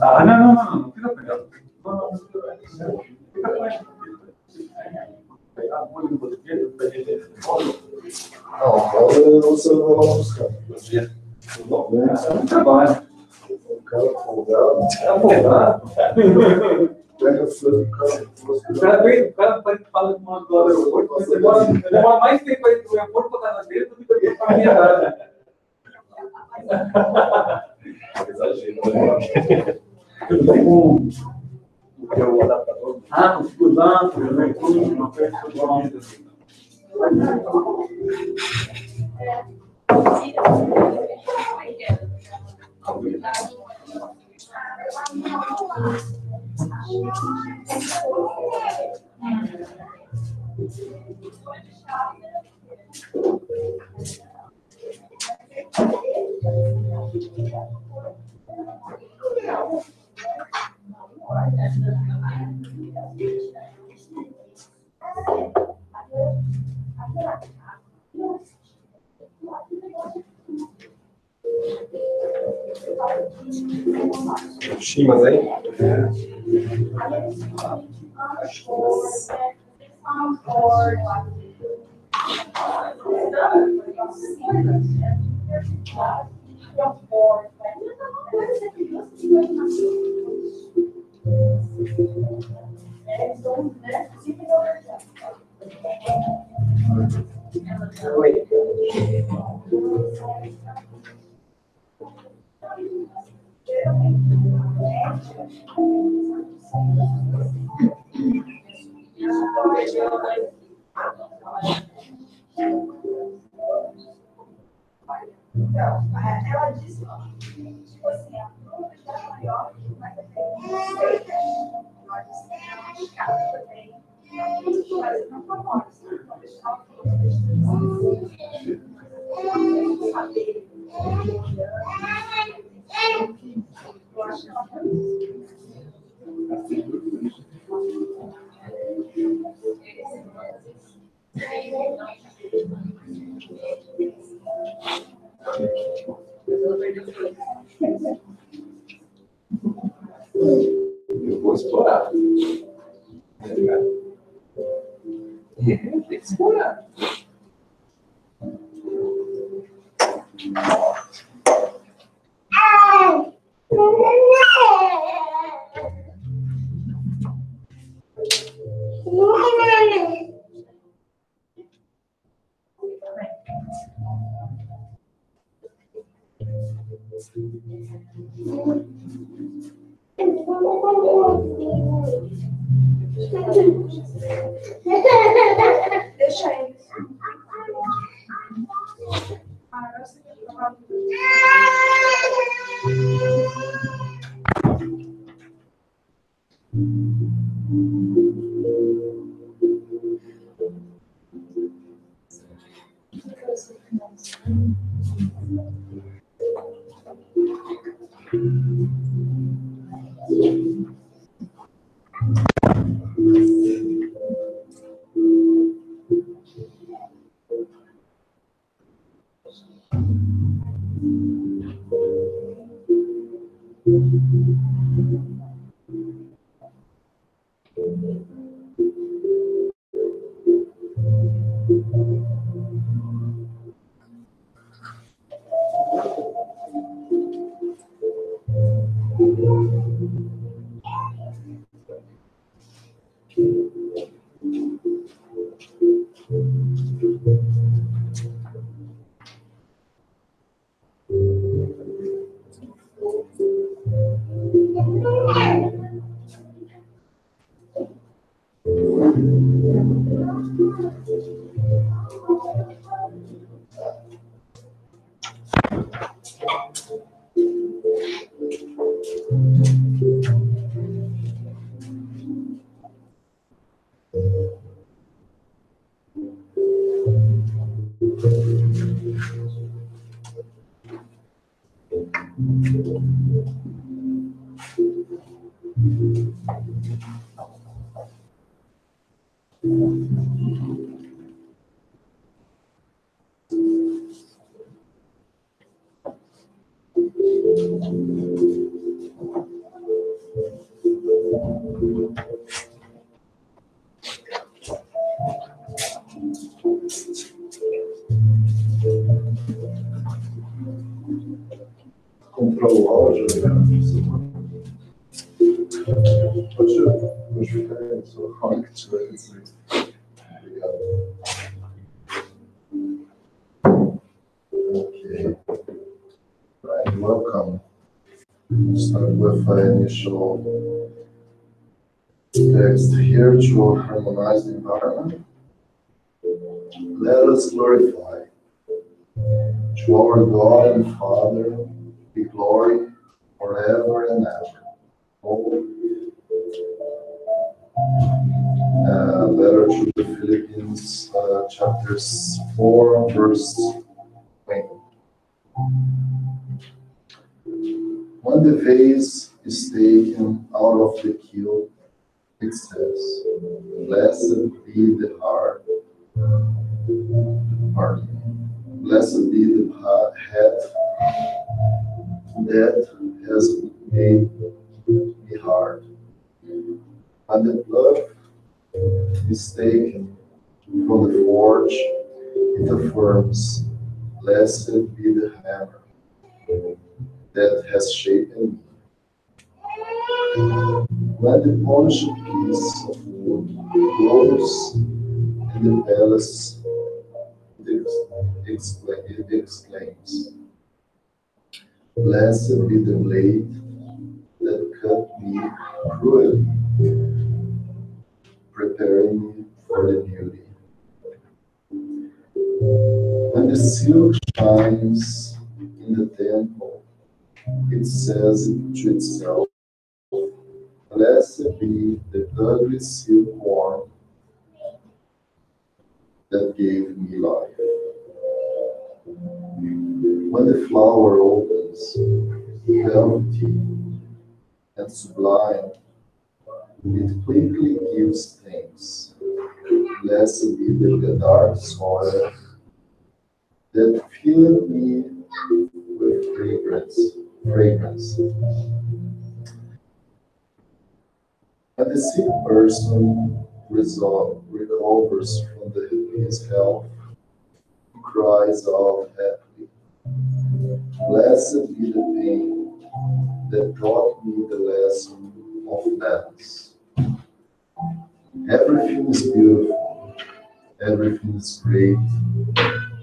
Ah, não. Fica pegado. Agora você vai lá buscar. Não trabalho. O cara folgado. Pega a sua cara. O cara fala com uma do aeroporto, mas demora mais tempo aí do aeroporto para estar na dele do que para a minha idade. Exagero. O teu adaptador? Ah, não fico usando, não perco o nome assim. Chimas aí? Oi. Ela disse, tipo assim, a prova está maior, mas tem mas não famosa, não deixar saber. Eu acho que ela Eu vou explorar. Tem que explorar. deixa ele. Comprar o áudio, pode ficar aí, só a hora que tiver que dizer. Obrigado. Okay. Right, welcome. Start with an initial text here to harmonize the environment. Let us glorify. To our God and Father be glory forever and ever. Letter to the Philippines, chapters 4, verse 20. When the vase is taken out of the kiln, it says, "Blessed be the heart, blessed be the head that has made me hard." And the blood is taken from the forge, it affirms, "Blessed be the hammer that has shapen me." When the polished piece of wood glows in the palace, it exclaims, "Blessed be the blade that cut me cruelly, preparing me for the beauty." When the silk shines in the temple, it says to itself, "Blessed be the ugly silkworm that gave me life." When the flower opens, velvety and sublime, it quickly gives thanks. Blessed be the dark soil that filled me with fragrance. When the sick person recovers from his health, he cries out happily, "Blessed be the pain that taught me the lesson of balance." Everything is beautiful, everything is great,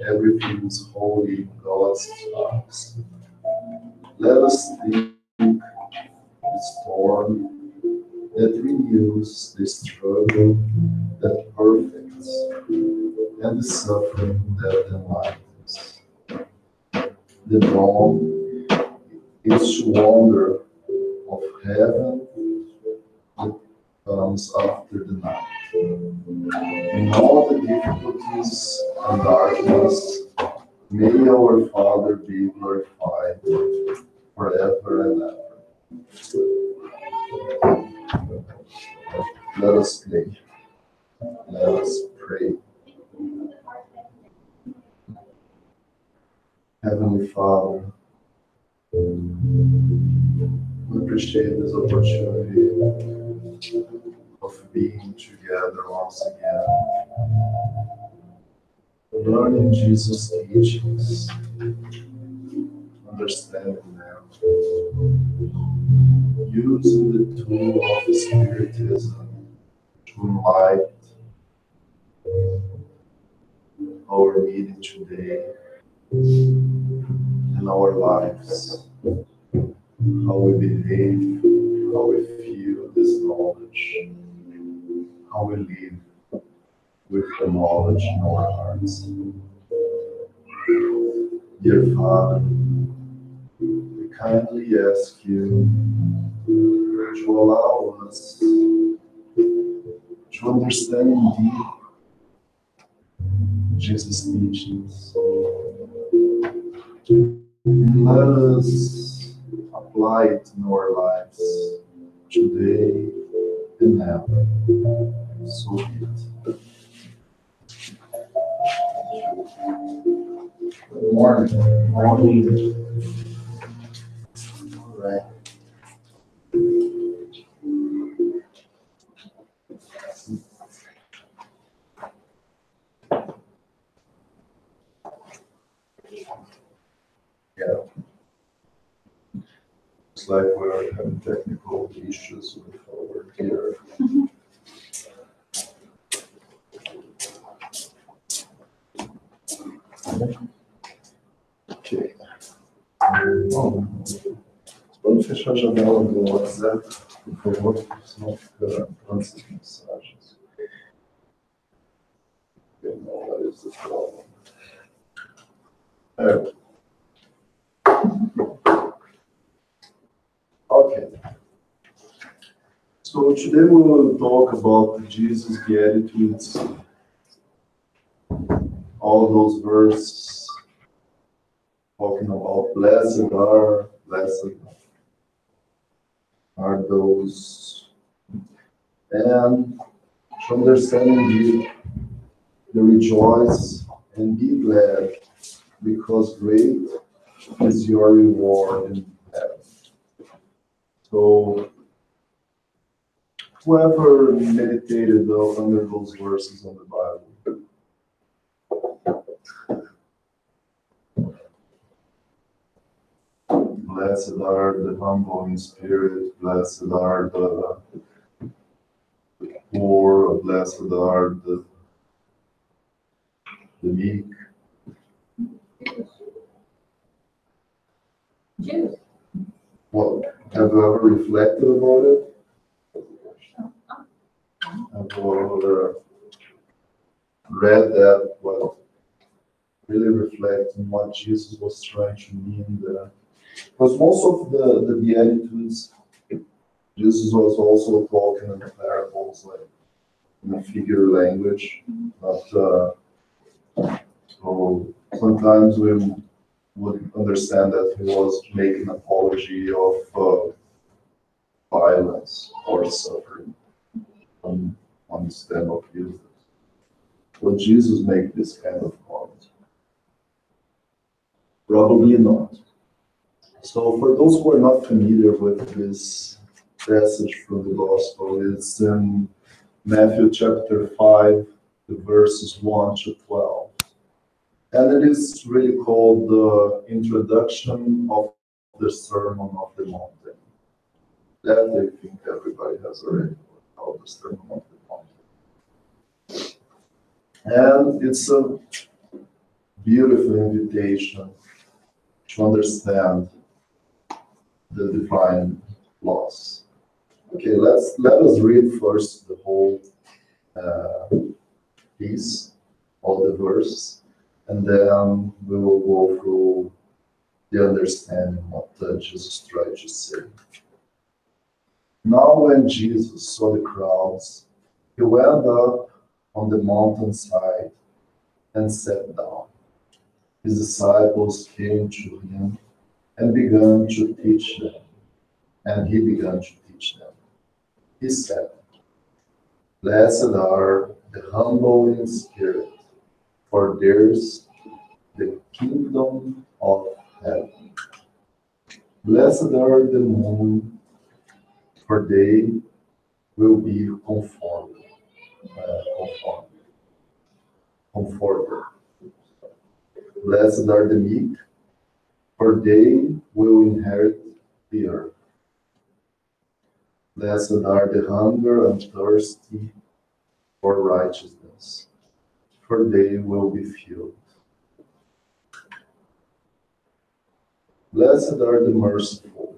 everything is holy in God's eyes. Let us think the storm that renews, the struggle that perfects, and the suffering that enlightens. The dawn is wonder of heaven that comes after the night. In all the difficulties and darkness, may our Father be glorified forever and ever. Let us pray. Let us pray. Heavenly Father, we appreciate this opportunity of being together once again, learning Jesus' teachings, understanding them, using the tool of Spiritism to enlighten our meeting today and our lives, how we behave, how we feel this knowledge, how we live with the knowledge in our hearts. Dear Father, we kindly ask you to allow us to understand indeed Jesus' teachings. And let us apply it in our lives today and ever. So be it. Good morning. Looks like we're having technical issues with our here. Ok. Pode fechar a janela do WhatsApp, por favor, senão fica antes das mensagens. Okay. So today we will talk about Jesus' Beatitudes. All those verses talking about blessed are those, and to understanding the rejoice and be glad, because great is your reward in heaven. So whoever meditated under those verses on the Bible, blessed are the humble in spirit, blessed are the poor, blessed are the meek. Jews. Well, have you ever reflected about it? Have you ever read that? Well, really reflect on what Jesus was trying to mean there. Because most of the Beatitudes, Jesus was also talking in parables, like in a figure language. But so sometimes we would understand that he was making apology of violence or suffering on the stand of Jesus. Would Jesus make this kind of comment? Probably not. So for those who are not familiar with this passage from the Gospel, it's in Matthew chapter 5, the verses 1 to 12. And it is really called the introduction of the Sermon on the Mountain. That I think everybody has already heard about the Sermon on the Mountain. And it's a beautiful invitation to understand the divine laws. Okay, let us read first the whole piece, all the verse, and then we will go through the understanding of what Jesus tried to say. Now when Jesus saw the crowds, he went up on the mountainside and sat down. His disciples came to him and began to teach them. And he began to teach them. He said, "Blessed are the humble in spirit, for theirs the kingdom of heaven. Blessed are the meek, for they will be comforted. Blessed are the meek, for they will inherit the earth. Blessed are the hunger and thirsty for righteousness, for they will be filled. Blessed are the merciful,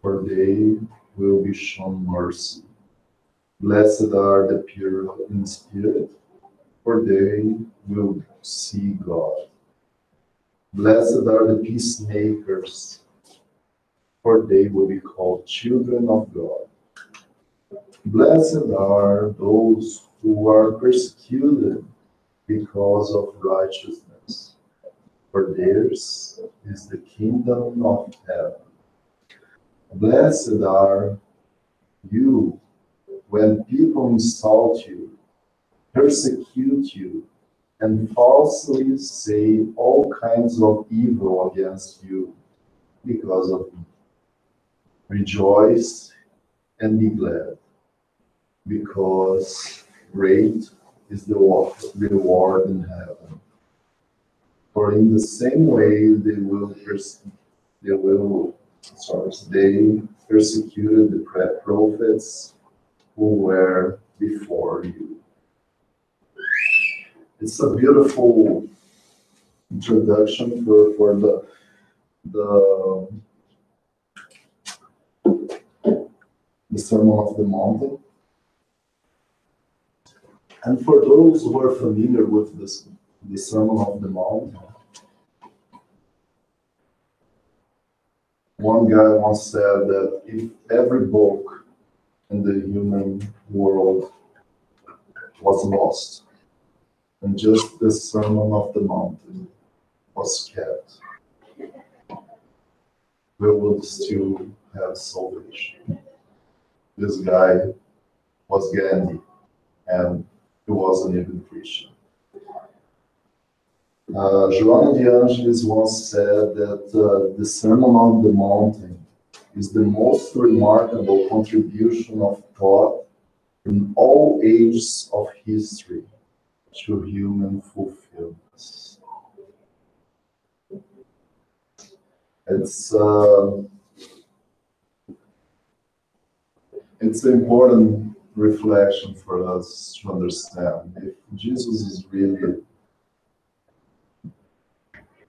for they will be shown mercy. Blessed are the pure in spirit, for they will see God. Blessed are the peacemakers, for they will be called children of God. Blessed are those who are persecuted because of righteousness, for theirs is the kingdom of heaven. Blessed are you when people insult you, persecute you, and falsely say all kinds of evil against you because of me. Rejoice and be glad, because great is the reward in heaven. For in the same way they will sorry, they persecuted the prophets who were before you. It's a beautiful introduction for the Sermon of the Mountain. And for those who are familiar with this, the Sermon of the Mountain, one guy once said that if every book in the human world was lost, and just the Sermon of the Mountain was kept, we would still have salvation. This guy was Gandhi, and he wasn't even Christian. Joana de Angelis once said that the Sermon on the Mountain is the most remarkable contribution of thought in all ages of history to human fulfillment. It's an important reflection for us to understand if Jesus is really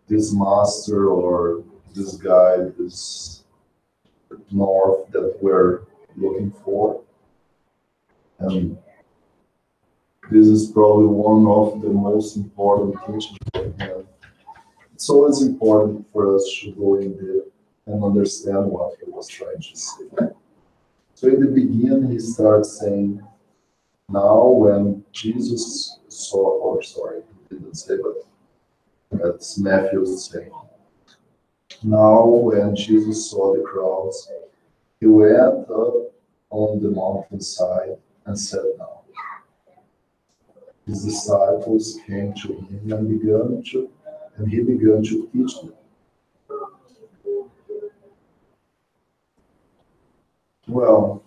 this master or this guide, this north that we're looking for. And this is probably one of the most important teachings for him. It's always important for us to go in there and understand what he was trying to say. So in the beginning, he starts saying, now when Jesus saw, or sorry, he didn't say, but that's Matthew saying. Now when Jesus saw the crowds, he went up on the mountainside and sat down. His disciples came to him and he began to teach them. Well,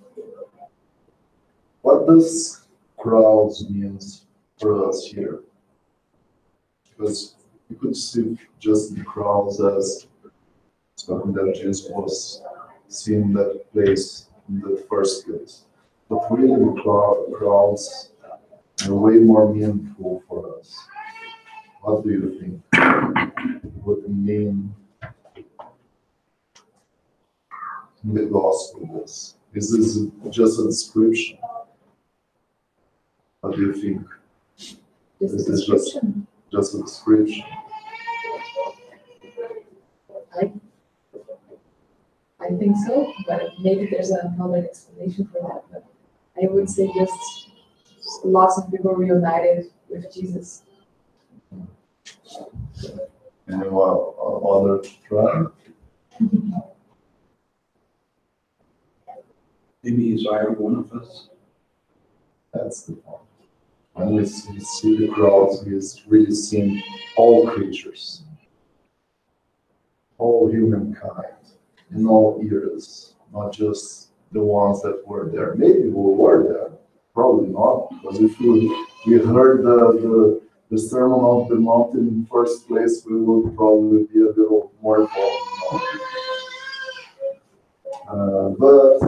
what does crowds mean for us here? Because you could see just the crowds as something that Jesus was seeing that place in the first place. But really the crowds are way more meaningful for us. What do you think would mean in the gospel is? Is this just a description? What do you think? This is just a description. I think so, but maybe there's another explanation for that. But I would say just lots of people reunited with Jesus. Anyone other try? Maybe he's every one of us. That's the point. When we see the crowds, he's really seeing all creatures, all humankind, in all eras, not just the ones that were there. Maybe we were there, probably not, because if we heard the Sermon on the Mountain in the first place, we would probably be a little more involved. But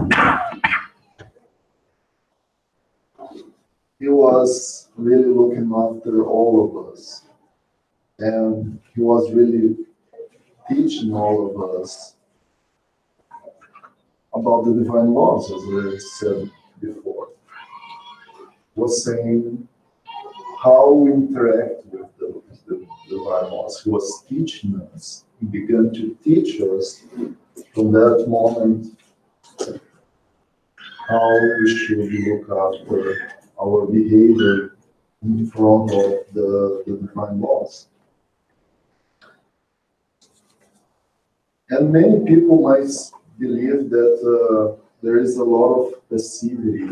he was really looking after all of us. And he was really teaching all of us about the divine laws, as we said before. He was saying how we interact with the divine laws. He was teaching us. He began to teach us from that moment how we should look after our behavior in front of the divine laws. And many people might believe that there is a lot of passivity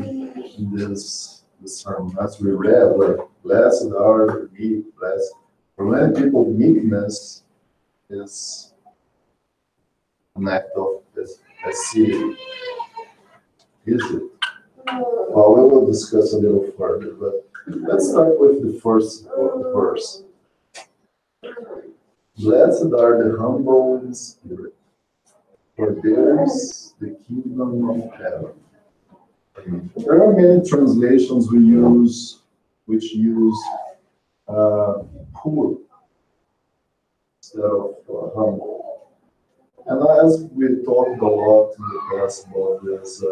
in this sermon. As we read, like, blessed are the meek, blessed. For many people, meekness is an act of passivity. Is it? Well, we will discuss a little further, but let's start with the first verse. Blessed are the humble in spirit, For theirs the kingdom of heaven. There are many translations which use poor instead of humble. And as we talked a lot in the past about this,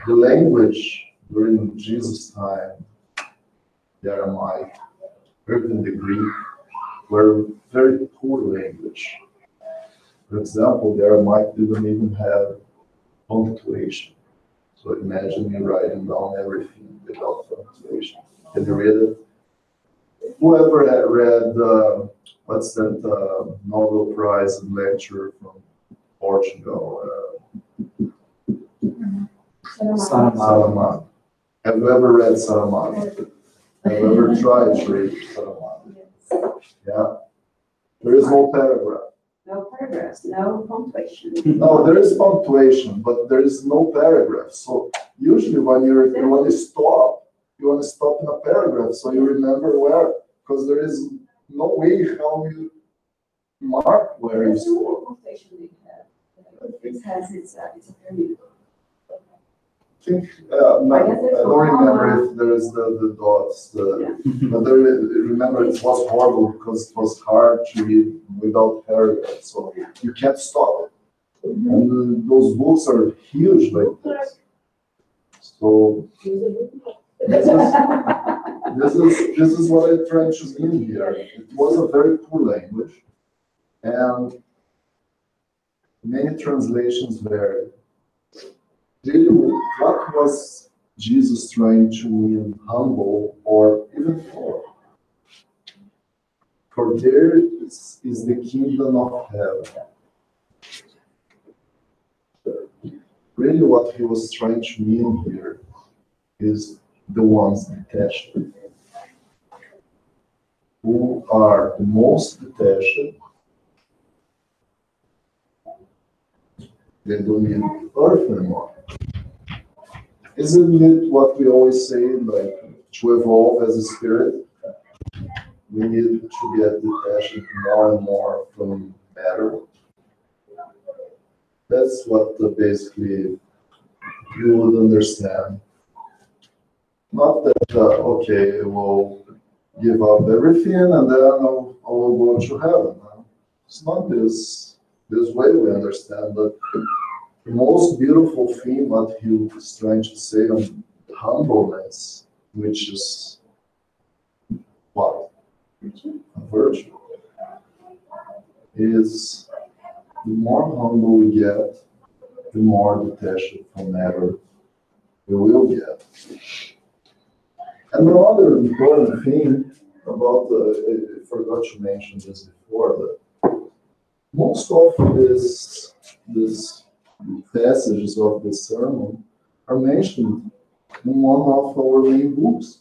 the language during Jesus' time, the Aramaic, even the Greek, were very poor language. For example, the Aramaic didn't even have punctuation. So imagine you writing down everything without punctuation. Can you read it? Whoever had read, what's that Nobel Prize lecture from Portugal? Saramago. Have you ever read Saramago? Have you ever tried to read Saramago? Yeah. There is no paragraph. No paragraphs, no punctuation. No, there is punctuation, but there is no paragraph. So usually when you want to stop in a paragraph so you remember where, because there is no way how you mark where you There's no stop. punctuation they have. It has it's a pyramid. I think, I don't remember if there is the dots, but there, remember it was horrible because it was hard to read without paragraphs, so you can't stop it. And those books are huge like this. So this is what I tried to mean here. It was a very poor language, and many translations vary. Really, what was Jesus trying to mean humble or even poor? For there is the kingdom of heaven. Really what he was trying to mean here is the ones detached, who are the most detached. They don't need earth anymore. Isn't it what we always say, like, to evolve as a spirit, we need to get detached more and more from matter? That's what basically you would understand. Not that, okay, we'll give up everything and then I will go to heaven. It's not this way we understand that. The most beautiful thing what he was trying to say on humbleness, which is what? A virtue. Is the more humble we get, the more detached from matter we will get. And another important thing about, I forgot to mention this before, that most of this passages of the sermon are mentioned in one of our main books.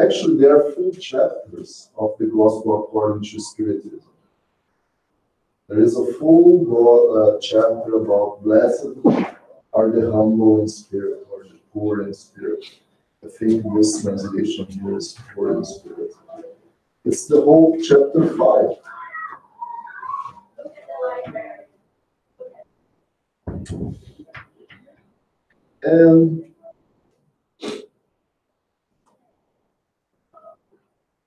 Actually, there are full chapters of the Gospel according to Spiritism. There is a full chapter about blessed are the humble in spirit or the poor in spirit. I think this translation here is poor in spirit. It's the whole chapter 5. And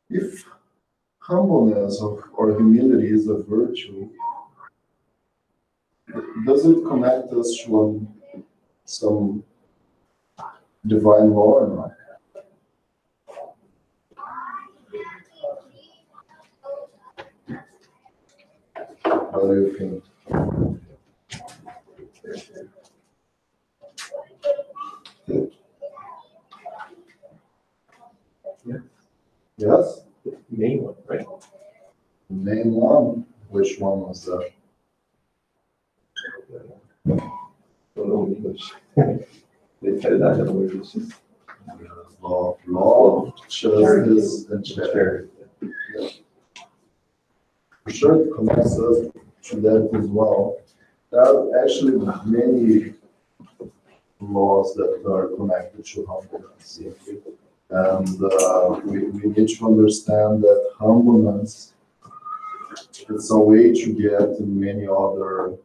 if humbleness or humility is a virtue, does it connect us to some divine law or not? What do you think? Yeah. Yes? The main one, right? Name one. Which one was that? Don't know in English. They tell that in English. It's just Law, justice, and charity. Yeah. For sure, it connects us to that as well. There are actually many laws that are connected to humbleness. And we need to understand that humbleness It's a way to get many other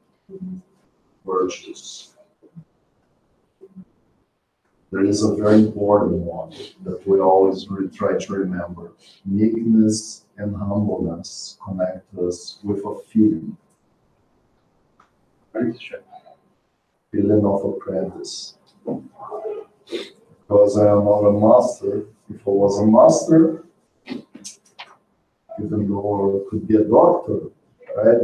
virtues. There is a very important one that we always try to remember. Meekness and humbleness connect us with a feeling. Feeling of apprentice. Because I am not a master. If I was a master, even though I could be a doctor, right?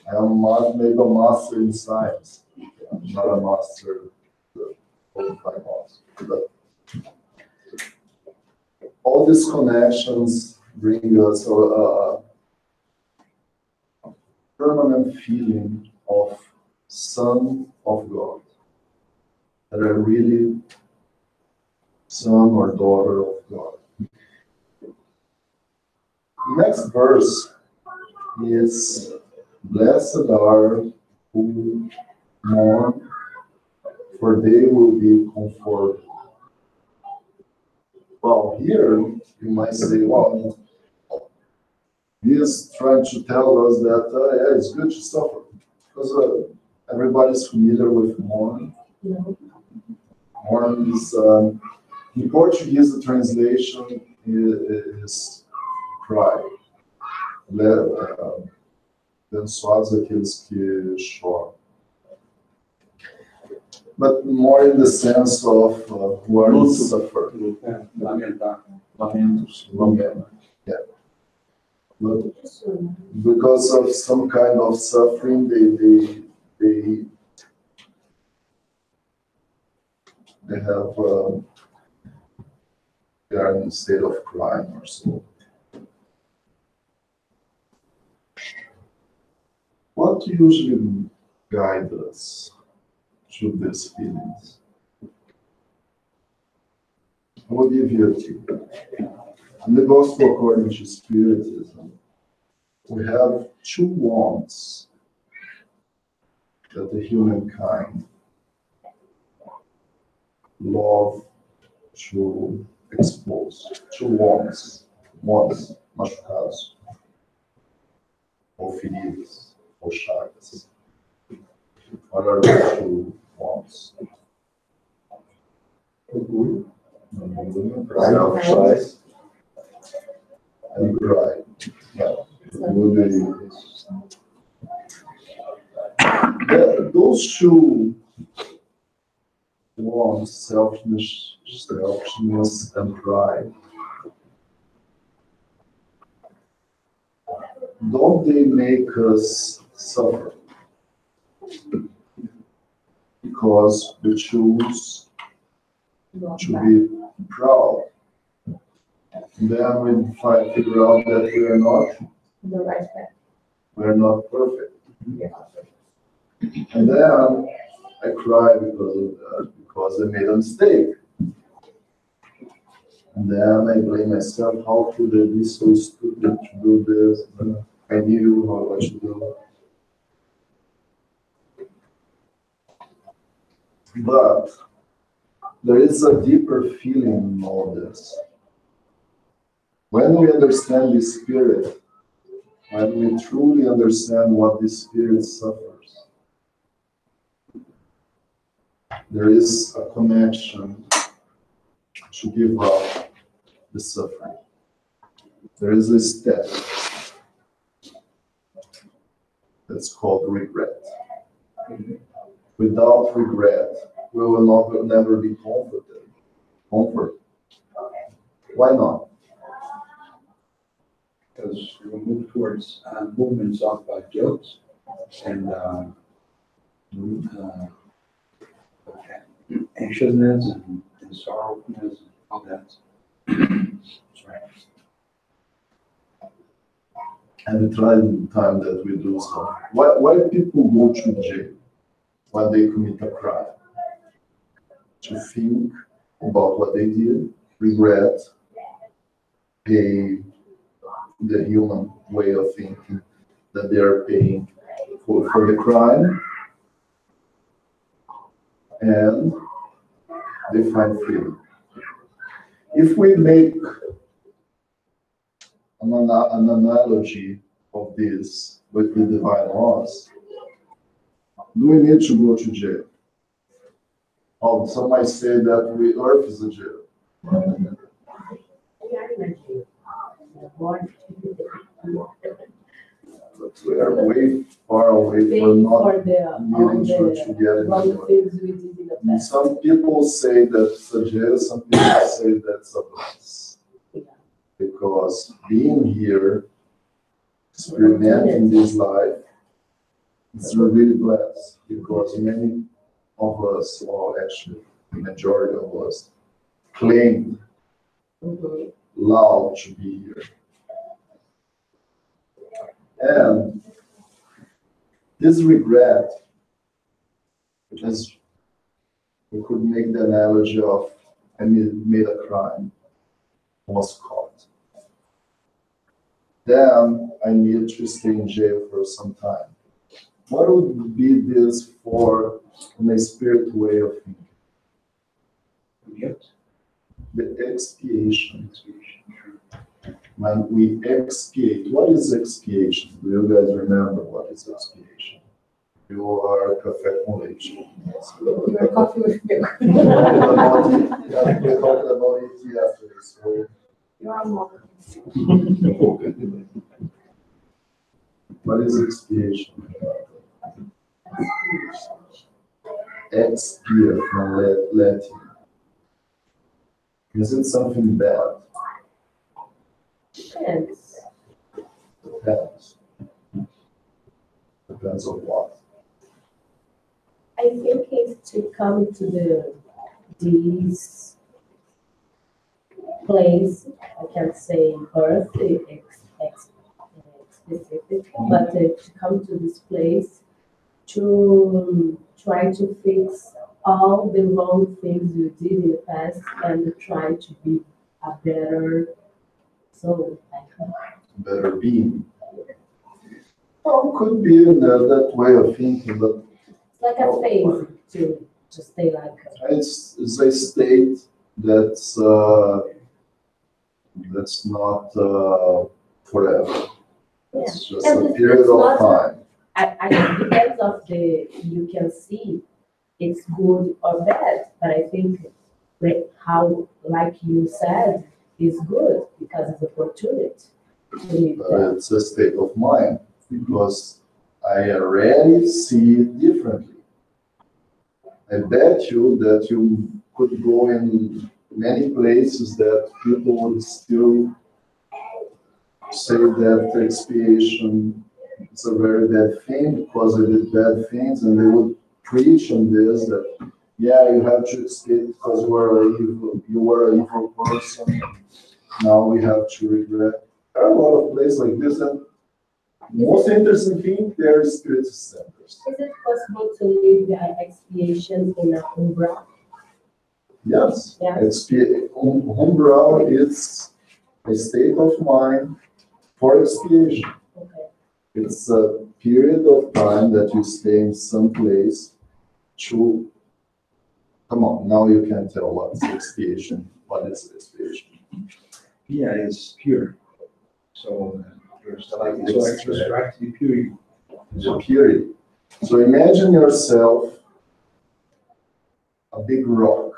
I am maybe a master in science. I'm not a master, qualified master. But all these connections bring us a permanent feeling of Son of God. That are really son or daughter of God. Next verse is, blessed are who mourn, for they will be comforted. Well, here you might say, well, he is trying to tell us that yeah, it's good to suffer, because everybody's familiar with mourning. Mourning is, in Portuguese, the translation is cry. Abençoados aqueles que choram. But more in the sense of who are suffer. Lamentar. Lamentos. Yeah. But because of some kind of suffering, they have they are in a state of crying or so. What usually guides us through these feelings? I will give you a tip. In the Gospel according to Spiritism, we have two wants that the humankind love to expose. Two wants machucados, ou feridas, ou chagas. What are the two wants? Orgulho. Pride. And pride. Yeah. Those two wants, selfishness and pride, don't they make us suffer? Because we choose to be proud. And then we figure out that we are not The right path. we are not perfect. And then I cry because of that, because I made a mistake. And then I blame myself, how could I be so stupid to do this? I knew what to do. But there is a deeper feeling in all this. When we understand the Spirit, when we truly understand what the Spirit suffers, there is a connection to give up the suffering. There is a step that's called regret. Without regret, we will never be comforted. Why not? Because we will move towards movements of guilt and anxiousness and sorrowfulness and all that. That's right. And the time that we do so. Why people go to jail when they commit a crime? To think about what they did, regret, pay the human way of thinking that they are paying for the crime, and they find freedom. If we make an analogy of this with the divine laws, do we need to go to jail? Oh, some might say that Earth is a jail. But we are way far away from not needing to get into it. Some people say that's a jail, some people say that's a bliss. Because being here, experimenting this life, it's really blessed. Because many of us, or actually the majority of us, claim loud to be here. And this regret, as we could make the analogy of I made a crime, was caught. Then I need to stay in jail for some time. What would be this for in a spirit way of thinking? The expiation. When we expiate, what is expiation? Do you guys remember what is expiation? You are café com leite. Your coffee with milk. We talked about it yesterday, so. You are more. What is expiation? Expire from Latin. Is it something bad? Depends. Depends. Depends on what? I think it's to come to this place, I can't say birth specific, but to come to this place to try to fix all the wrong things you did in the past and try to be a better soul. Better being. Well, could be that way of thinking, but It's like a phase to stay like. it's a state that's not forever. It's just And a period it's of not time. I depends of you can see it's good or bad, but I think how, like you said, is good because it's opportunity to live that. It's a state of mind because I already see it differently. I bet you that you could go in many places that people would still say that expiation is a very bad thing because they did bad things, and they would preach on this that yeah, you have to expiate because you were an evil person. Now we have to regret. There are a lot of places like this, and most interesting thing, they're spirit centers. Is it possible to live the expiation in a umbra? Yes, Yeah. umbra is a state of mind for expiation. Okay. It's a period of time that you stay in some place to, come on, now you can tell what's expiation. What is expiation? Yeah, it's pure. So there's like It's so extract purity. The purity. So imagine yourself a big rock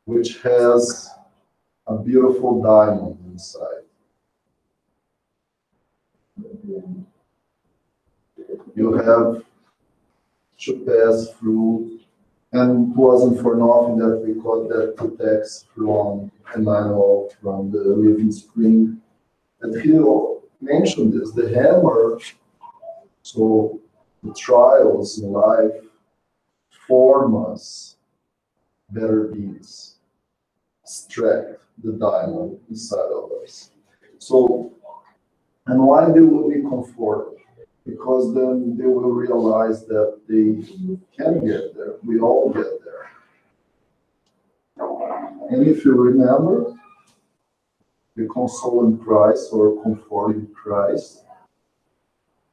which has a beautiful diamond inside. You have to pass through, and it wasn't for nothing that we got that text from Emmanuel from the Living Spring, that he mentioned this, the hammer. So the trials in life form us better beings, extract the diamond inside of us. So, and why they will be comforted? Because then they will realize that they can get there. We all get there. And if you remember, the console in Christ or comfort in Christ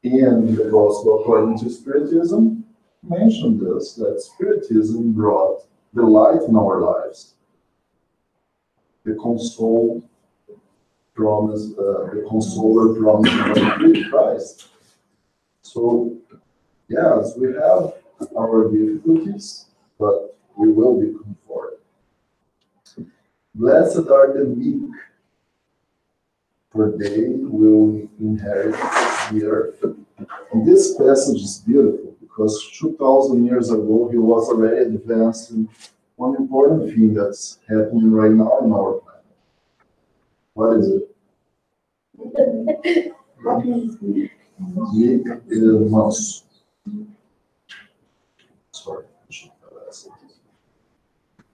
in the Gospel according to Spiritism mentioned this, that Spiritism brought the light in our lives. the console promise, the consoler promise of Christ. So, yes, we have our difficulties, but we will be comforted. Blessed are the meek, for they will inherit the earth. And this passage is beautiful because 2,000 years ago he was already advancing one important thing that's happening right now in our planet. What is it? Meek is mouse. Sorry, I should have asked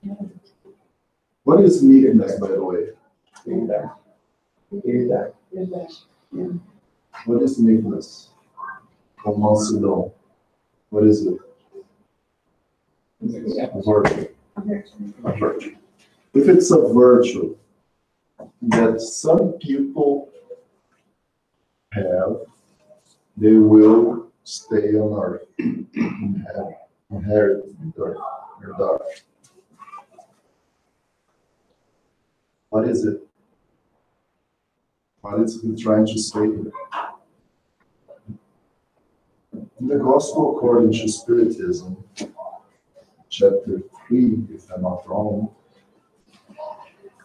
it. What is meekness, by the way? What is meekness? Mansidão. What is it? A virtue. A virtue. If it's a virtue that some people have, they will stay on earth and inherit their daughter. What is it? What is he trying to say here? In the Gospel according to Spiritism, chapter 3, if I'm not wrong,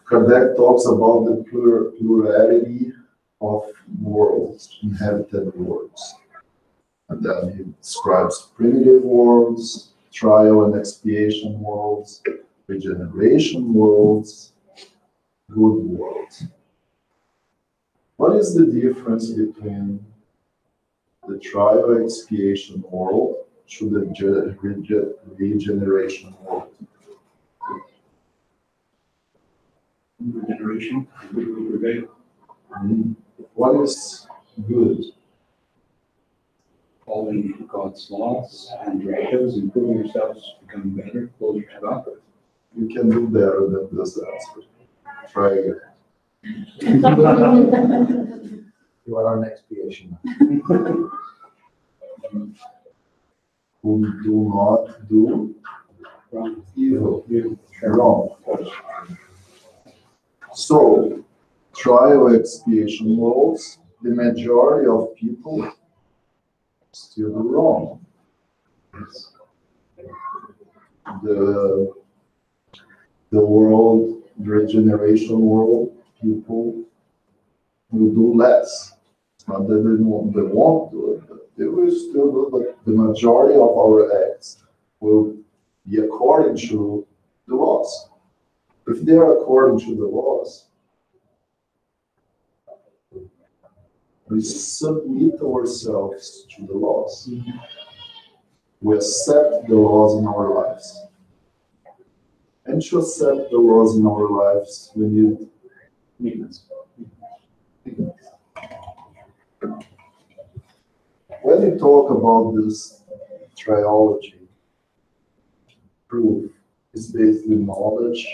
Kardec talks about the plurality of worlds, inhabited worlds. And then he describes primitive worlds, trial and expiation worlds, regeneration worlds, good worlds. What is the difference between the trial expiation world to the regeneration world? Regeneration, good will prevail. What is good? Following God's laws and directives, improving yourselves, becoming better, closer to God. You can do better than this answer. Try again. You are our next creation. Who do not do evil. Wrong. So, trial expiation laws, the majority of people still do wrong. The world, the regeneration world, people will do less. It's not that they won't do it, but they will still do it. But the majority of our acts will be according to the laws. If they are according to the laws, we submit ourselves to the laws. We accept the laws in our lives. And to accept the laws in our lives, we need meekness. When we talk about this triology, proof is basically knowledge,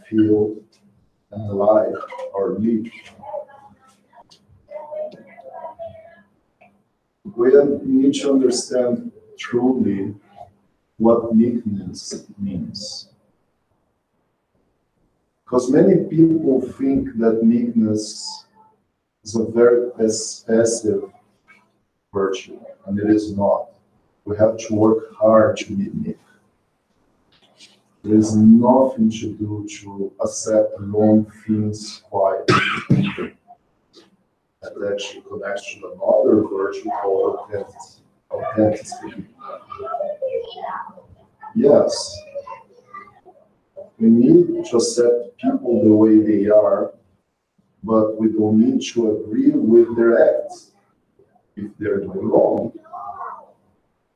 feel, and life, or live. We need to understand truly what meekness means. Because many people think that meekness is a very passive virtue, and it is not. We have to work hard to be meek. There is nothing to do to accept wrong things quietly. That actually connects to another virtue called authenticity. Yes, we need to accept people the way they are, but we don't need to agree with their acts if they're doing wrong.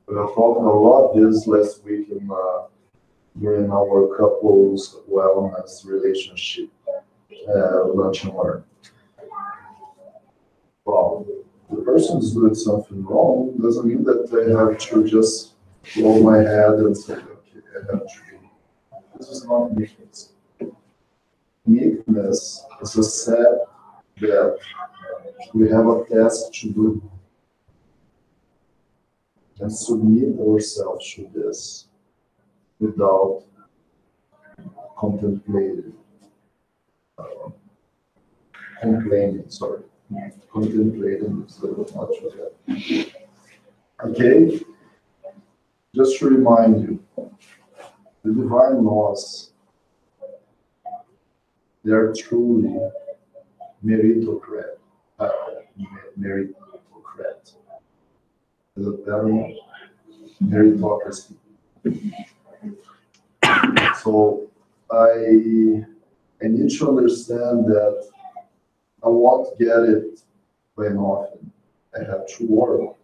We were talking a lot this last week during our couples wellness relationship lunch and learn. Well, the person is doing something wrong doesn't mean that I have to just roll my head and say, okay, I have to. This is not meekness. Meekness is a set that we have a task to do and submit ourselves to this without contemplated, complaining, sorry. Contemplating is a little much of that. Okay? Just to remind you, the divine laws, they are truly meritocrat. Meritocrat. Is it better? Meritocracy. So I need to understand that I won't get it by nothing. I have to work,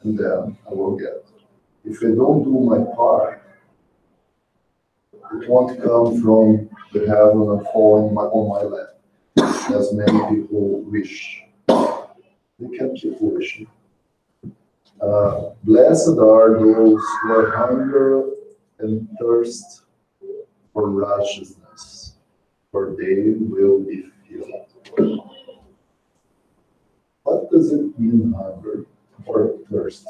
and then I will get it. If I don't do my part, it won't come from the heaven and fall on my lap, as many people wish. They can keep wishing. Blessed are those who are hunger and thirst for righteousness, for they will be filled. What does it mean, hunger or thirst?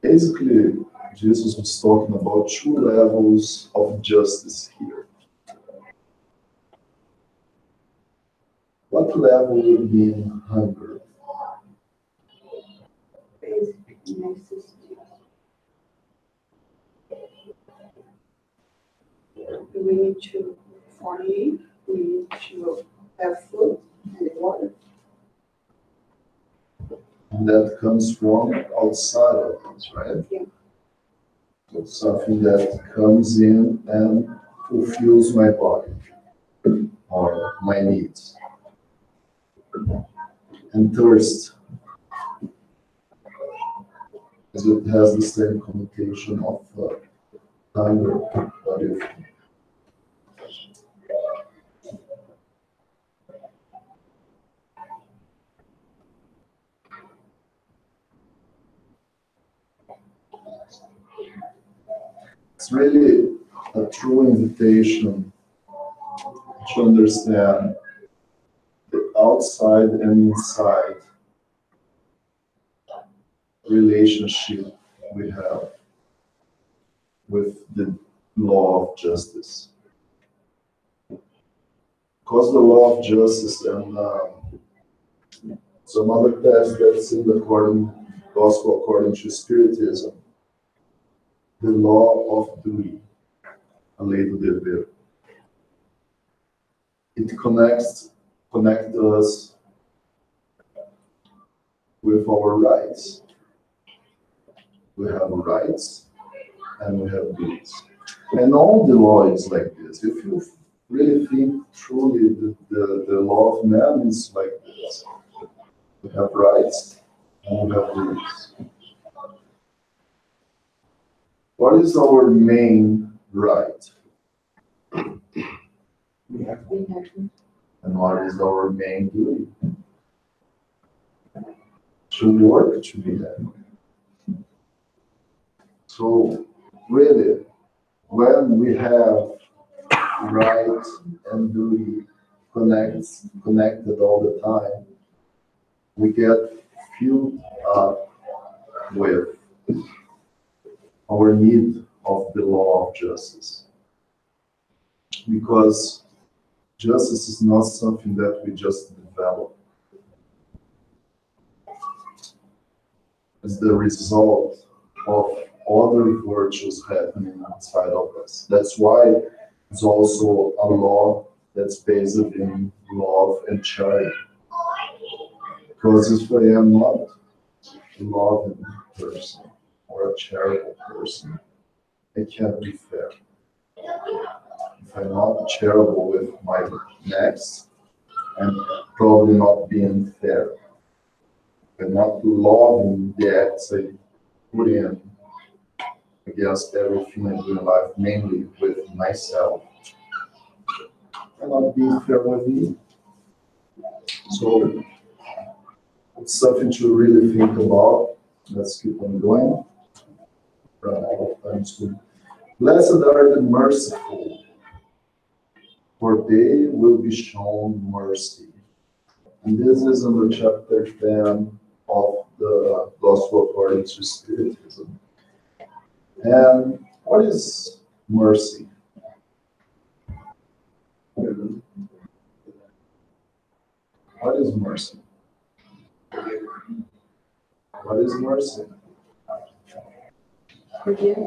Basically, Jesus was talking about two levels of justice here. What level would mean hunger? Basic necessities. We need to, for live, we need to have food and water. And that comes from outside of us, right? Yeah. It's something that comes in and fulfills my body or my needs. And thirst, as it has the same connotation of hunger. What do you think? It's really a true invitation to understand the outside and inside relationship we have with the law of justice. Because the law of justice and some other text that's in the gospel according to Spiritism, the law of duty, a lei do dever. It connects us with our rights. We have rights and we have duties. And all the law is like this. If you really think truly, the law of man is like this. We have rights and we have duties. What is our main right? Be happy. And what is our main duty? To work to be happy. So really, when we have right and duty connected all the time, we get filled up with our need of the law of justice. Because justice is not something that we just develop. It's the result of other virtues happening outside of us. That's why it's also a law that's based in love and charity. Because if I am not a loving person or a charitable person, I can't be fair. If I'm not charitable with my next, I'm probably not being fair. If I'm not loving the acts I put in against everything I do in life, mainly with myself, I'm not being fair with me. So it's something to really think about. Let's keep on going. Run out of time soon. Blessed are the merciful, for they will be shown mercy. And this is in the chapter 10 of the Gospel according to Spiritism. And what is mercy? What is mercy? What is mercy? Forgive.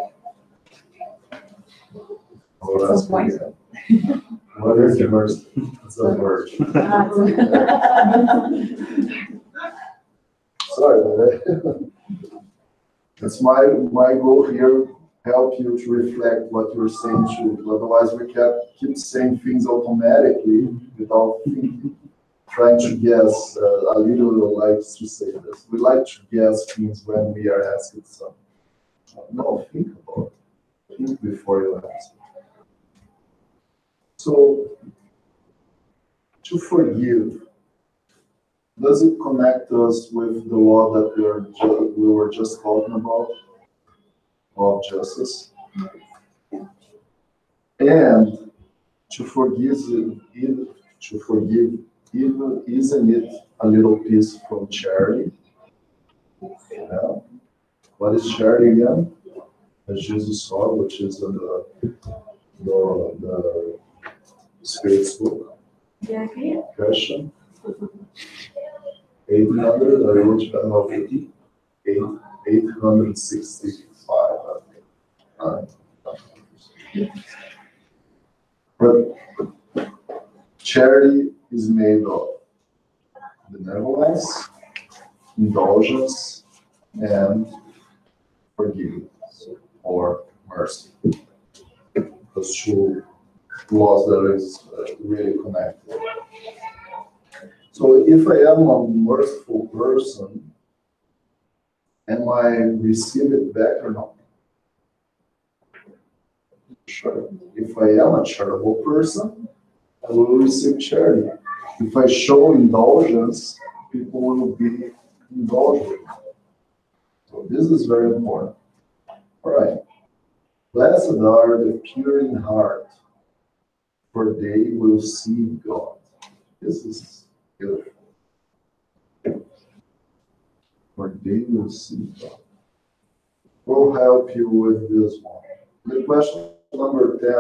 Oh, that's pretty good. What is mercy? It's a word. Sorry. It's my goal here, help you to reflect what you're saying too. Otherwise, we keep saying things automatically without thinking, trying to guess. A little likes to say this. We like to guess things when we are asking something. No, think about it. Think before you ask. So, to forgive, does it connect us with the law that we were just talking about, of justice? And to forgive, even isn't it a little piece from charity? Yeah. What is charity again? As Jesus saw, which is in the Spirit's book. Yeah, Question. 800, or which one of 80? 865, I think. But charity is made of benevolence, indulgence, and forgiveness, or mercy. Those two laws that is really connected. So if I am a merciful person, am I receive it back or not? Sure. If I am a charitable person, I will receive charity. If I show indulgence, people will be indulgent. So this is very important. All right. Blessed are the pure in heart, for they will see God. This is beautiful. For they will see God. We'll help you with this one. The question number 10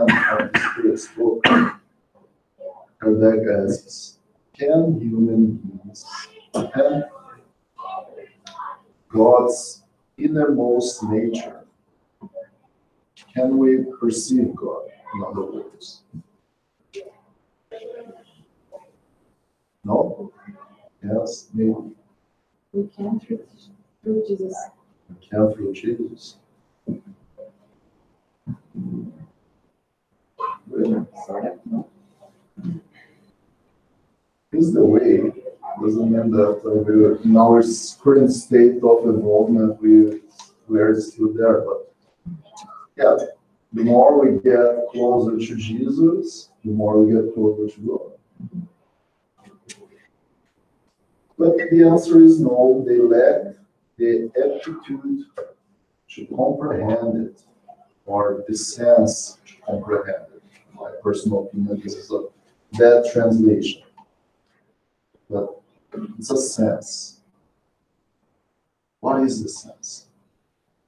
of the Spirit's book, Kardec asks, can human beings, can God's innermost nature, can we perceive God, in other words? No? Yes, maybe. we can through Jesus. We can through Jesus. Really? Sort of. Is the way. Doesn't mean that we're in our current state of involvement, we are still there. But yeah, the more we get closer to Jesus, the more we get closer to God. But the answer is no, they lack the aptitude to comprehend it, or the sense to comprehend it. My personal opinion, this is a bad translation. But it's a sense. What is the sense?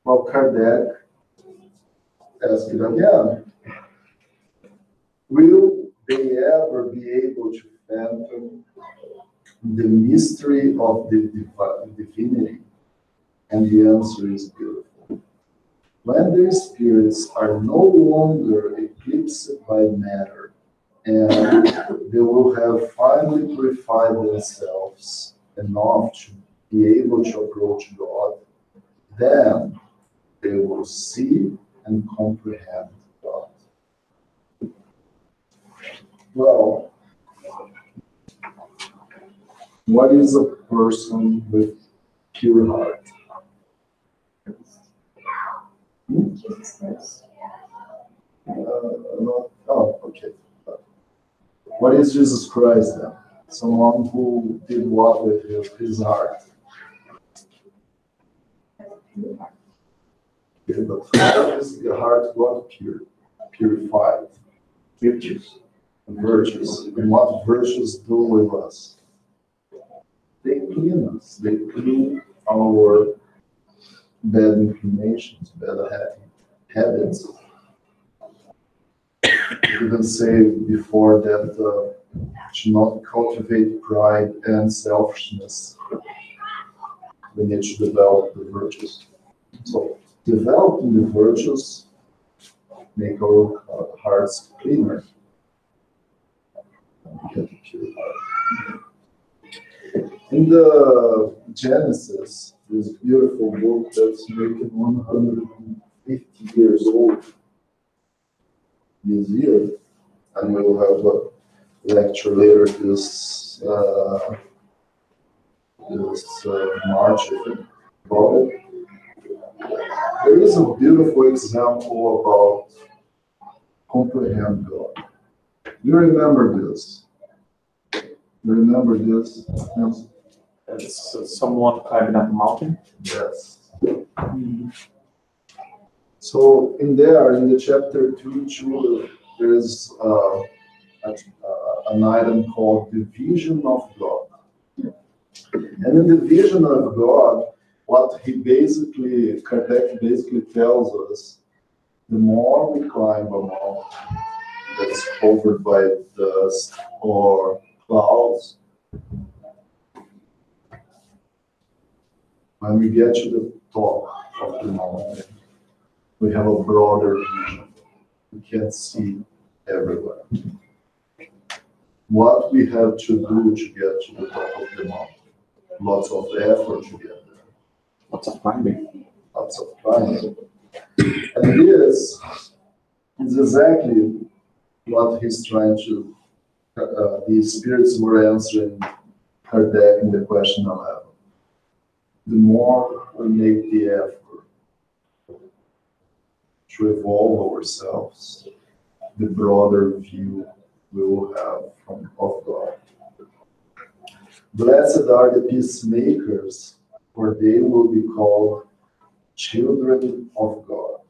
Well, Kardec asked it again. Will they ever be able to fathom the mystery of the divinity? And the answer is beautiful. When their spirits are no longer eclipsed by matter, and they will have finally purified themselves enough to be able to approach God, then they will see and comprehend God. Well, what is a person with pure heart? Jesus Christ. Oh, okay. What is Jesus Christ then? Someone who did what with his heart? Okay, but how is the heart got purified? Virtues. Virtues. And what virtues do with us? They clean us. They clean our bad inclinations, bad habits. You even say before that should not cultivate pride and selfishness. We need to develop the virtues. So developing the virtues make our hearts cleaner. Get the pure heart. In the Genesis, this beautiful book that's making 150 years old this year, and we will have a lecture later this March, I think, about it. There is a beautiful example about comprehend God. You remember this? You remember this? Yes. It's someone climbing up a mountain. Yes. So in there, in the chapter 2, there is an item called the vision of God. And in the vision of God, what Kardec basically tells us, the more we climb a mountain that's covered by dust or clouds, when we get to the top of the mountain, we have a broader vision. We can see everywhere. What we have to do to get to the top of the mountain? Lots of effort to get there. Lots of climbing. Lots of climbing. And this is exactly what he's trying to, the spirits were answering Kardec in the question 11. The more we make the effort to evolve ourselves, the broader view we will have of God. Blessed are the peacemakers, for they will be called children of God.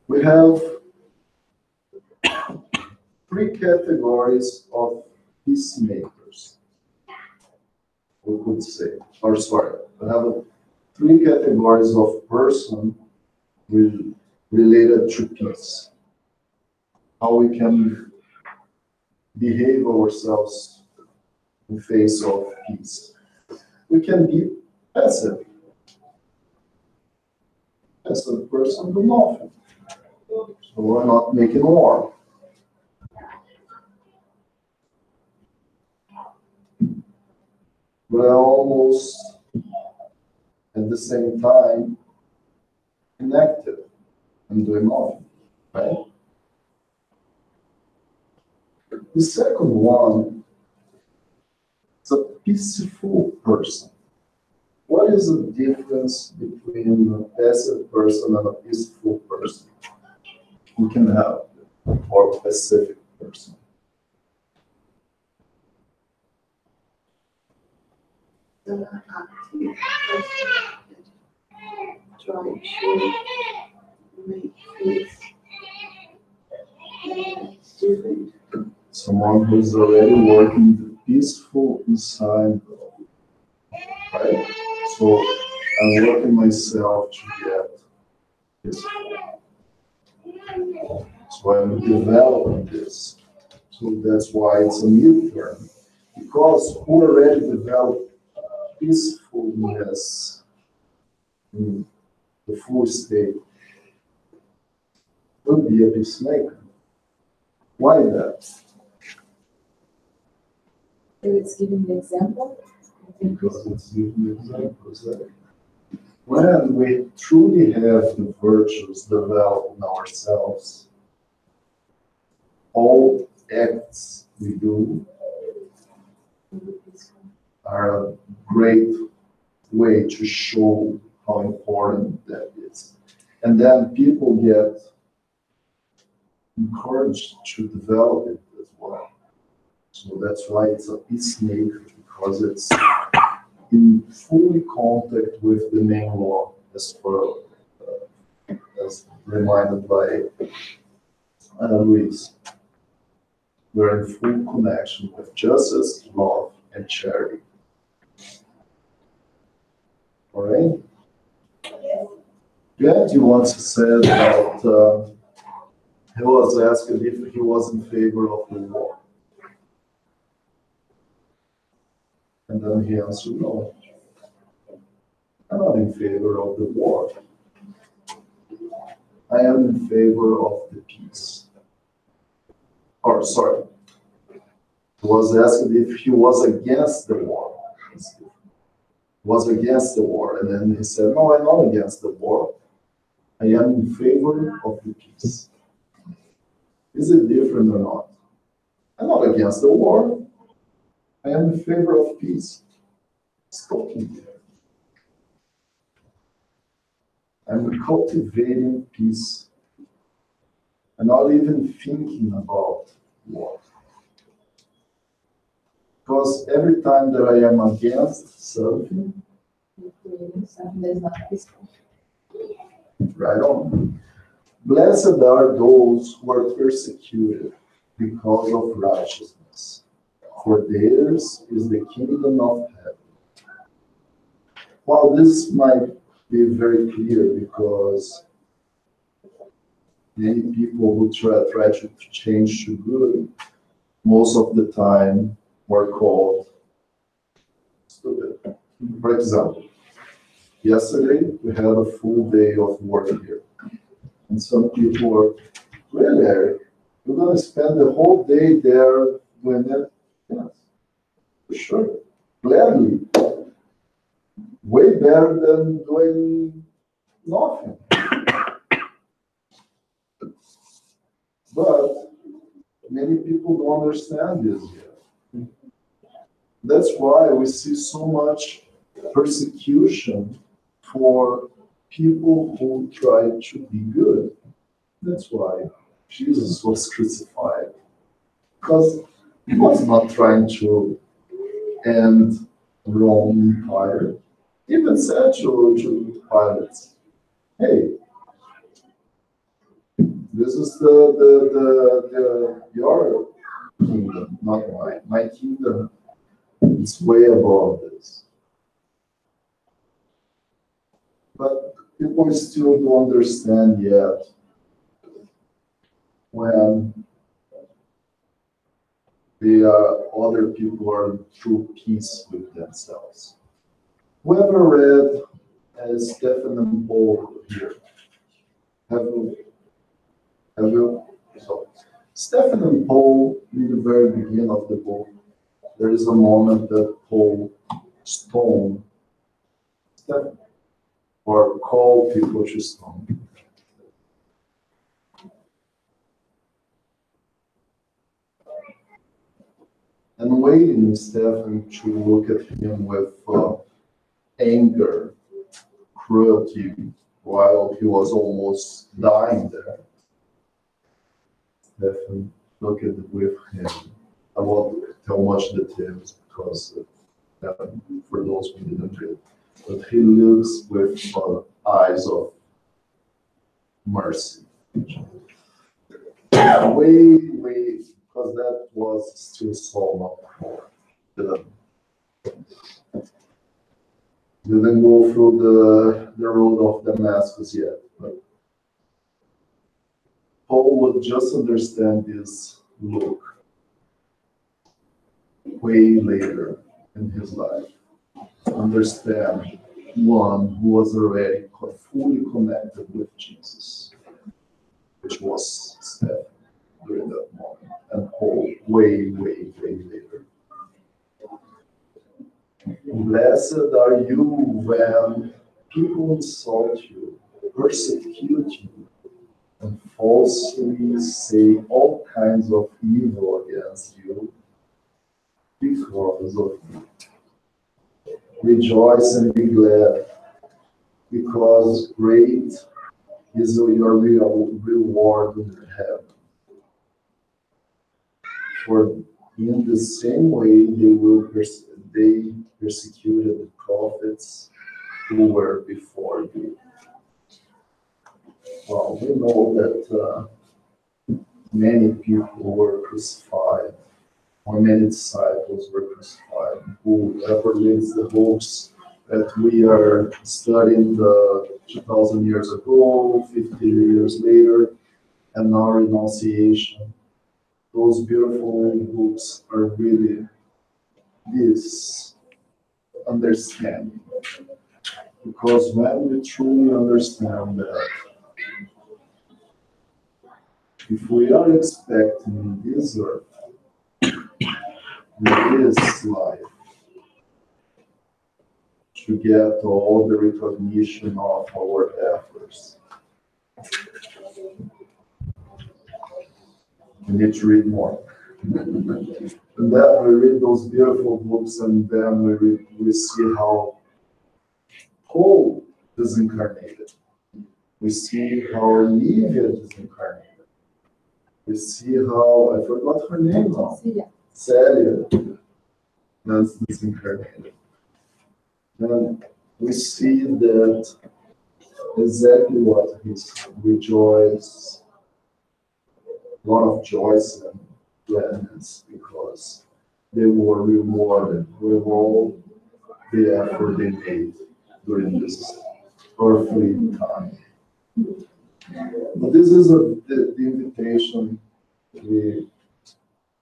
We have 3 categories of peacemakers, we could say. Or sorry, we have 3 categories of person related to peace. How we can behave ourselves in face of peace. We can be passive. Passive person do nothing. So we're not making war. We're almost at the same time inactive and doing nothing, right? The second one is a peaceful person. What is the difference between a passive person and a peaceful person? We can have, or pacific person. The active person try to make peace and Someone who's already working the peaceful inside, right? So I'm working myself to get peaceful. So I'm developing this. So that's why it's a midterm. Because who already developed peacefulness in the full state will be a peacemaker. Why that? It's giving the example. Because it's giving examples that when we truly have the virtues developed in ourselves, all acts we do are a great way to show how important that is. And then people get encouraged to develop it as well. So that's why it's a peacemaker, because it's in full contact with the main law, as reminded by Luis. We're in full connection with justice, love, and charity. All right? Gandhi once said that he was asked if he was in favor of the war. And then he answered, no, I'm not in favor of the war. I am in favor of the peace. Or, sorry, he was asked if he was against the war. Was against the war. And then he said, no, I'm not against the war. I am in favor of the peace. Is it different or not? I'm not against the war. I am in favor of peace. It's totally different. I'm cultivating peace. I'm not even thinking about war. Because every time that I am against something, Something that is not peaceful. right on. Blessed are those who are persecuted because of righteousness, for theirs is the kingdom of heaven. Well, this might be very clear because many people who try to change to good, most of the time were called stupid. For example, yesterday we had a full day of work here. And some people were, really, Eric, you're going to spend the whole day there doing that? Yes, for sure. Gladly. Way better than doing nothing. But many people don't understand this yet. That's why we see so much persecution for people who try to be good. That's why Jesus was crucified. Because he was not trying to end Roman Empire. He even said to Pilate, hey, this is your kingdom, not mine. My kingdom is way above this. But people still don't understand yet when other people are through peace with themselves. Whoever read Stephen and Paul here? Have you? So, Stephen and Paul, in the very beginning of the book, there is a moment that Paul stoned Stephen, or called people to stone. And waiting Stephen to look at him with anger, cruelty, while he was almost dying there. Stephen looked with him. I won't tell much details because for those who didn't read. But he looks with eyes of mercy. Way, because that was still Saul, not didn't go through the road of Damascus yet. But Paul would just understand this look way later in his life. Understand one who was already fully connected with Jesus, which was Stephen during that moment, and Paul way later. Blessed are you when people insult you, persecute you, and falsely say all kinds of evil against you because of me. Rejoice and be glad, because great is your reward in heaven. For in the same way they persecuted the prophets who were before you. Well, we know that many people were crucified, or many disciples were crucified. Whoever reads the books that we are studying the 2,000 years ago, 50 years later, and now Renunciation. Those beautiful books are really this understanding. Because when we truly understand that, if we are expecting this earth, this life, to get all the recognition of our efforts, we need to read more. And then we read those beautiful books, and then we see how Paul disincarnated. We see how Livia disincarnated. We see how, I forgot her name now. Celia. That's disincarnated. And we see that exactly what is rejoice, a lot of joy and gladness, because they were rewarded with all the effort they made during this earthly time. But this is the invitation we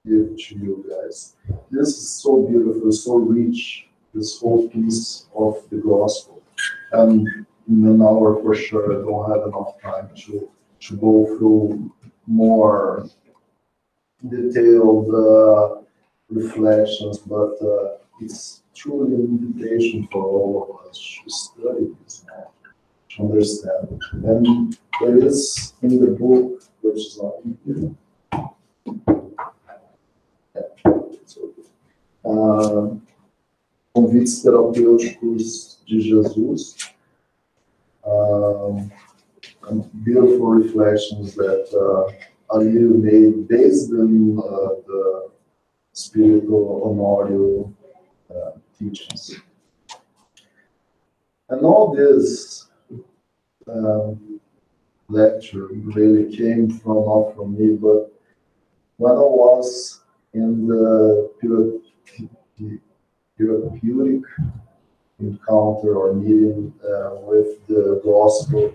give to you guys. This is so beautiful, so rich, this whole piece of the gospel. And in an hour for sure, I don't have enough time to go through more detailed reflections, but it's truly an invitation for all of us to study this now, to understand. And there is in the book, which is on here, Convites Terapêuticos de Jesus, beautiful reflections that Alírio made based on the spiritual Honório teachings. And all this lecture really came from, not from me, but when I was in the therapeutic encounter or meeting with the gospel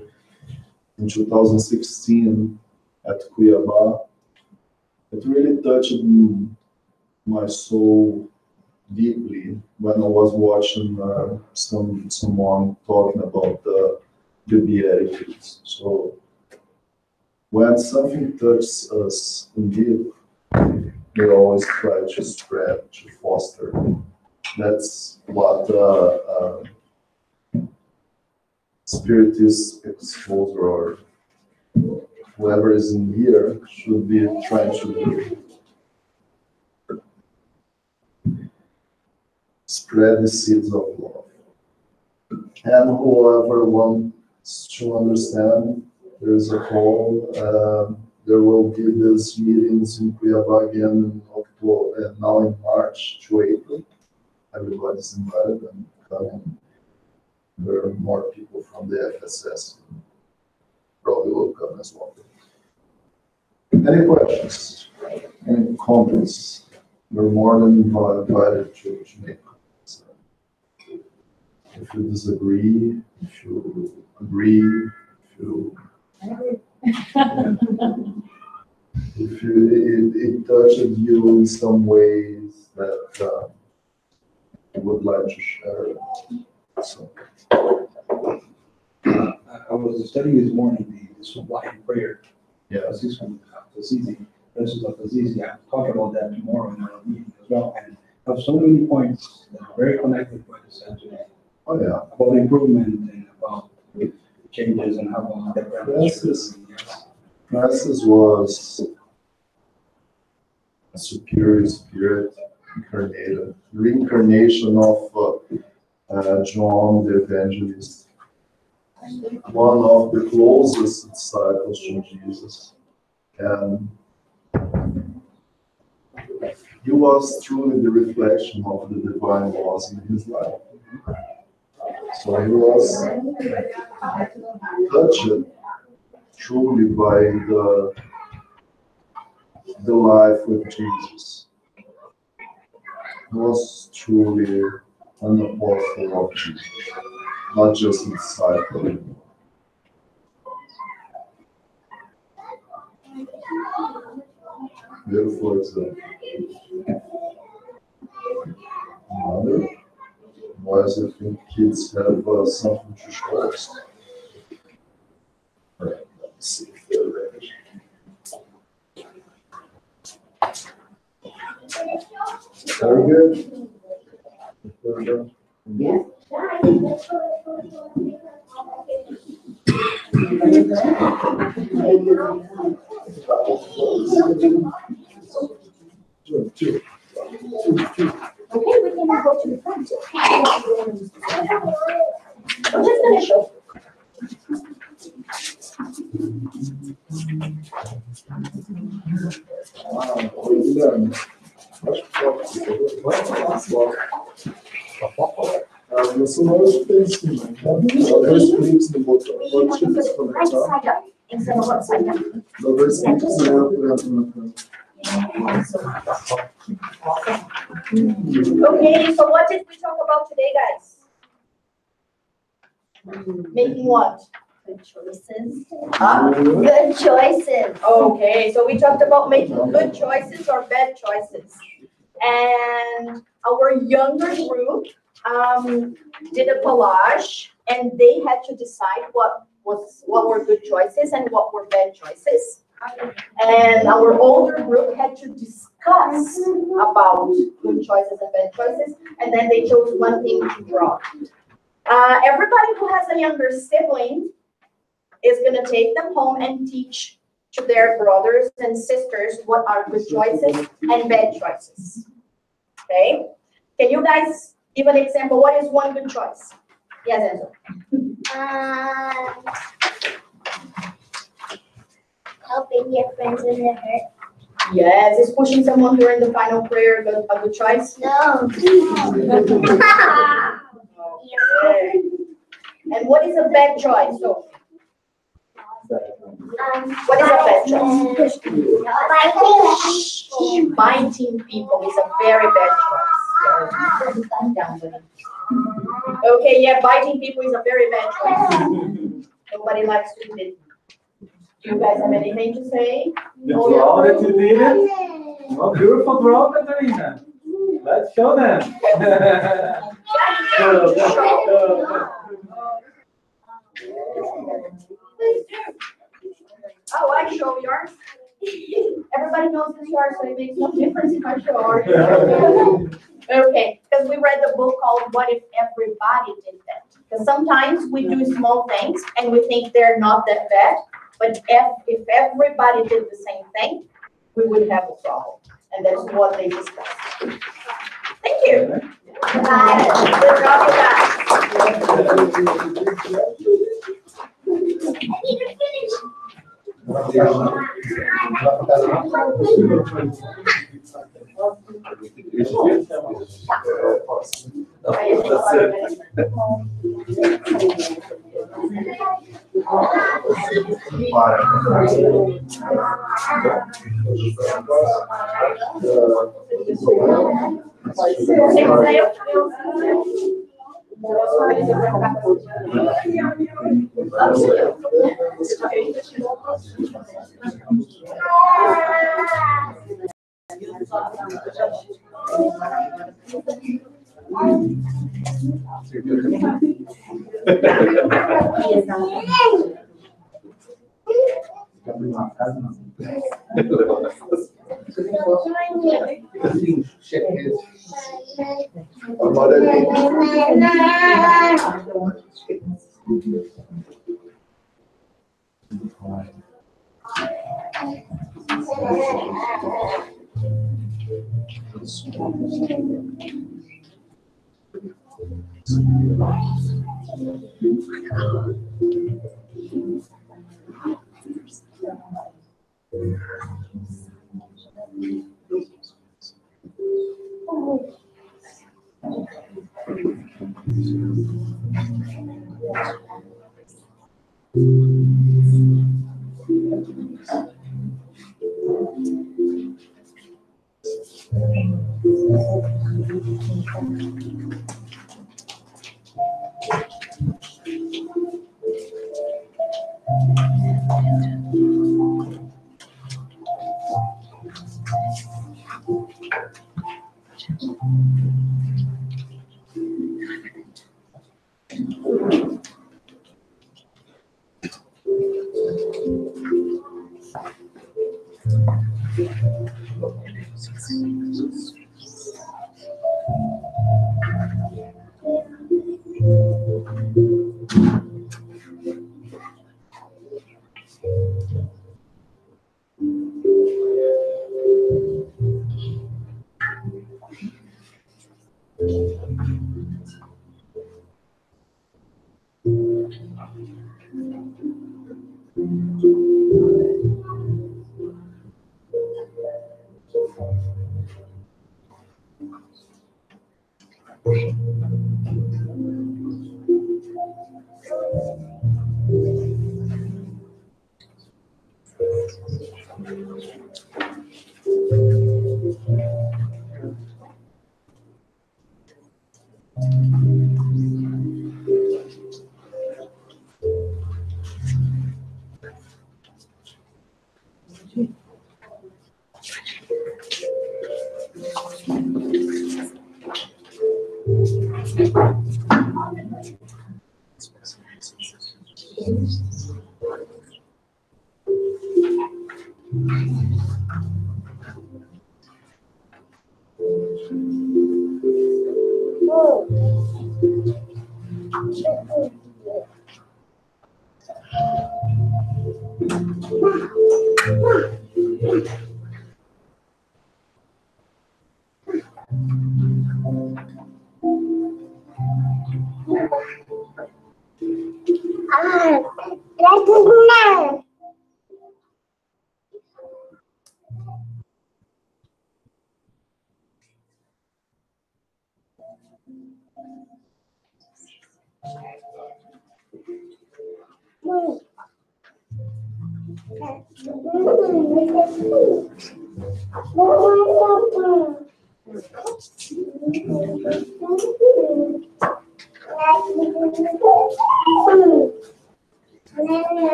in 2016 at Cuiabá, it really touched my soul deeply when I was watching someone talking about the Beatitudes. So when something touches us indeed, we always try to spread, to foster. That's what Spiritist exposure or whoever is in here should be trying to do. Spread the seeds of love. And whoever wants to understand, there is a call. There will be these meetings in Cuiabá again in October, and now in March to April. Everybody's invited and coming. There are more people from the FSS. Probably will come as well. Any questions? Any comments? You're more than invited to make comments. If you disagree, if you agree, if it touched you in some ways that you would like to share. So. I was studying this morning the supply and prayer. Yeah. This one, Azizi, verses of Azizi. I'll talk about that tomorrow in our meeting as well. And I have so many points that are very connected with this today. Oh yeah. About improvement and about changes and how Francis was a superior spirit incarnated, reincarnation of John the Evangelist, one of the closest disciples to Jesus. And he was truly the reflection of the divine laws in his life. So he was touched truly by the life with Jesus. He was truly and the powerful of Jesus, not just inside of him. Beautiful example. Mother, why does it think kids have something to show us? All right, let's see if they're ready. Very good. Very good. Two. Okay, we can go to the front. I'm just gonna show. Você não pensa, dois cliques no botão. Pode te desconectar. Right side up instead of left side down. Dois cliques na Okay, so what did we talk about today, guys? Making what? Good choices. Good choices. Okay, so we talked about making good choices or bad choices. And our younger group did a collage, and they had to decide what were good choices and what were bad choices. And our older group had to discuss about good choices and bad choices, and then they chose one thing to draw. Everybody who has a younger sibling is going to take them home and teach to their brothers and sisters what are good choices and bad choices. Okay? Can you guys give an example? What is one good choice? Yes, Enzo. Helping your friends when they're hurt. Yes, is pushing someone during the final prayer a good choice? No. Okay. And what is a bad choice? So, what is a bad choice? Biting people is a very bad choice. Okay, yeah, biting people is a very bad choice. Nobody likes to do it. Do you guys have anything to say? The draw that you did it. Oh, beautiful draw, Katarina. Let's show them. Oh, I show yours. Everybody knows it's yours, so it makes no difference if I show ours. Okay, because we read the book called What If Everybody Did That? Because sometimes we do small things and we think they're not that bad, but if everybody did the same thing, we would have a problem. And that's what they discussed. Thank you. Bye. Good job, you guys. I need to finish.